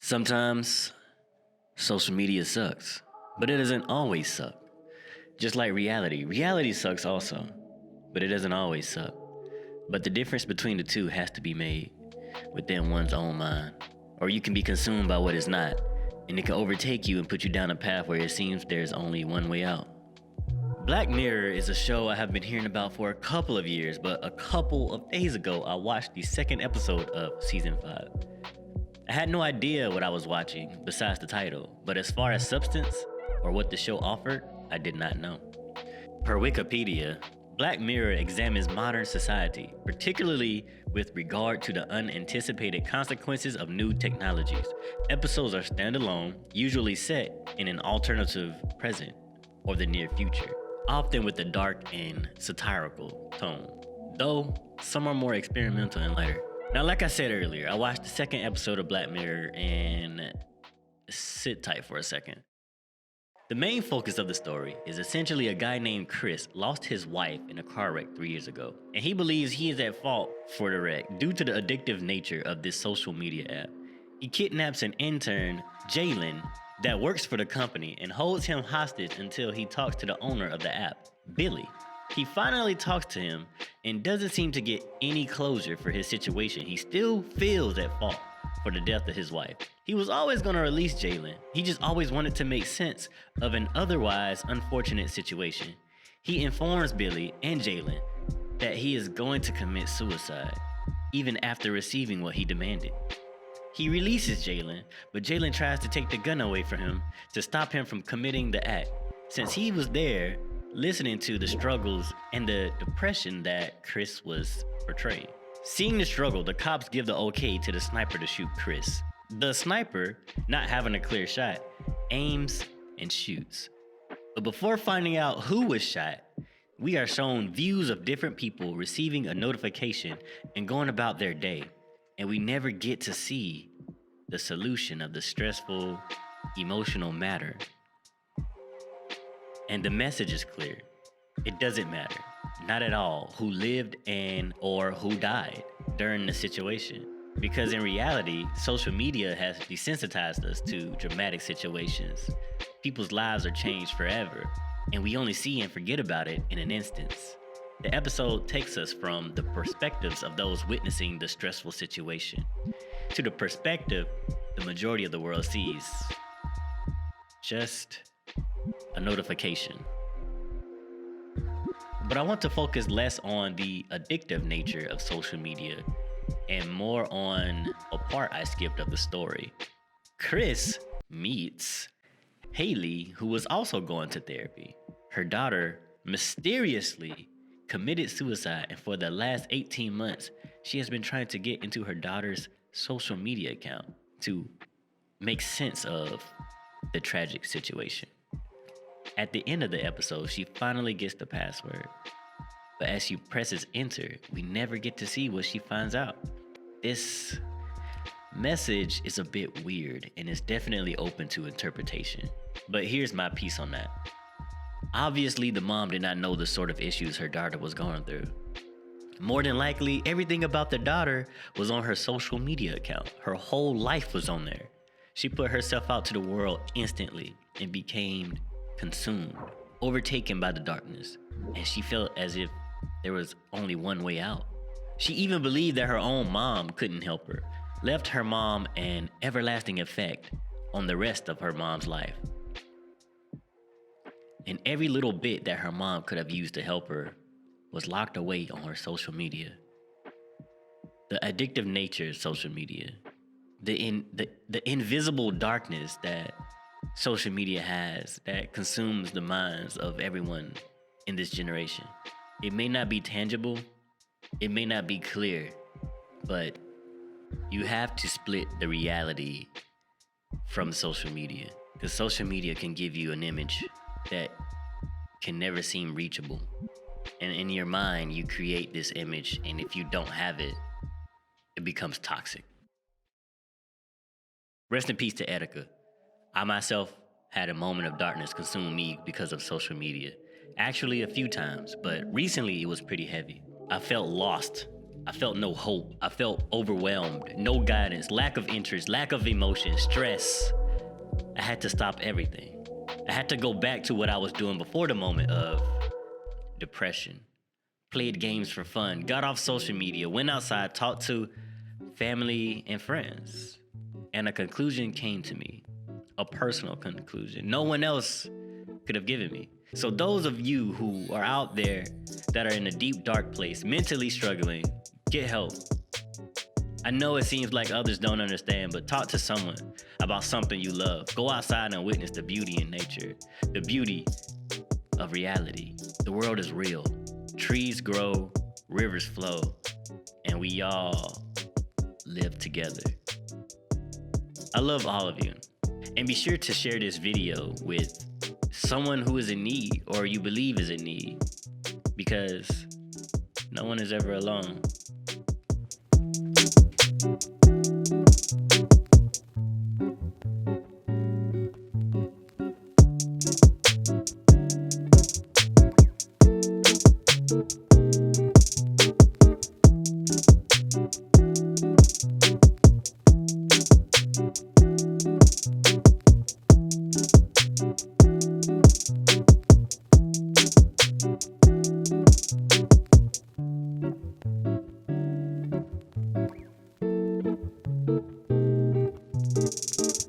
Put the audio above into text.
Sometimes social media sucks, but it doesn't always suck. Just like reality. Reality sucks also, but it doesn't always suck. But the difference between the two has to be made within one's own mind. Or you can be consumed by what is not, and it can overtake you and put you down a path where it seems there's only one way out. Black Mirror is a show I have been hearing about for a couple of years, but a couple of days ago, I watched the second episode of season 5. I had no idea what I was watching besides the title, but as far as substance or what the show offered, I did not know. Per Wikipedia, Black Mirror examines modern society, particularly with regard to the unanticipated consequences of new technologies. Episodes are standalone, usually set in an alternative present or the near future, often with a dark and satirical tone, though some are more experimental and lighter. Now, like I said earlier, I watched the second episode of Black Mirror, and sit tight for a second. The main focus of the story is essentially a guy named Chris lost his wife in a car wreck 3 years ago, and he believes he is at fault for the wreck due to the addictive nature of this social media app. He kidnaps an intern, Jalen, that works for the company and holds him hostage until he talks to the owner of the app, Billy. He finally talks to him and doesn't seem to get any closure for his situation. He still feels at fault for the death of his wife. He was always going to release Jalen. He just always wanted to make sense of an otherwise unfortunate situation. He informs Billy and Jalen that he is going to commit suicide, even after receiving what he demanded. He releases Jalen, but Jalen tries to take the gun away from him to stop him from committing the act, since he was there listening to the struggles and the depression that Chris was portraying. Seeing the struggle, the cops give the okay to the sniper to shoot Chris. The sniper, not having a clear shot, aims and shoots. But before finding out who was shot, we are shown views of different people receiving a notification and going about their day, and we never get to see the solution of the stressful, emotional matter. And the message is clear. It doesn't matter, not at all, who lived and or who died during the situation. Because in reality, social media has desensitized us to dramatic situations. People's lives are changed forever, and we only see and forget about it in an instance. The episode takes us from the perspectives of those witnessing the stressful situation to the perspective the majority of the world sees. Just a notification. But I want to focus less on the addictive nature of social media and more on a part I skipped of the story. Chris meets Haley, who was also going to therapy. Her daughter mysteriously committed suicide, and for the last 18 months, she has been trying to get into her daughter's social media account to make sense of the tragic situation. At the end of the episode, she finally gets the password. But as she presses enter, we never get to see what she finds out. This message is a bit weird and is definitely open to interpretation. But here's my piece on that. Obviously, the mom did not know the sort of issues her daughter was going through. More than likely, everything about the daughter was on her social media account. Her whole life was on there. She put herself out to the world instantly and became consumed, overtaken by the darkness, and she felt as if there was only one way out. She even believed that her own mom couldn't help her, left her mom an everlasting effect on the rest of her mom's life. And every little bit that her mom could have used to help her was locked away on her social media. The addictive nature of social media, the invisible darkness that social media has that consumes the minds of everyone in this generation. It may not be tangible, it may not be clear, but you have to split the reality from social media, because social media can give you an image that can never seem reachable. And in your mind, you create this image, and if you don't have it, it becomes toxic. Rest in peace to Etika. I myself had a moment of darkness consume me because of social media. Actually, a few times, but recently it was pretty heavy. I felt lost. I felt no hope. I felt overwhelmed, no guidance, lack of interest, lack of emotion, stress. I had to stop everything. I had to go back to what I was doing before the moment of depression. Played games for fun, got off social media, went outside, talked to family and friends. And a conclusion came to me, a personal conclusion no one else could have given me. So those of you who are out there that are in a deep, dark place, mentally struggling, get help. I know it seems like others don't understand, but talk to someone about something you love. Go outside and witness the beauty in nature, the beauty of reality. The world is real. Trees grow, rivers flow, and we all live together. I love all of you. And be sure to share this video with someone who is in need or you believe is in need, because no one is ever alone.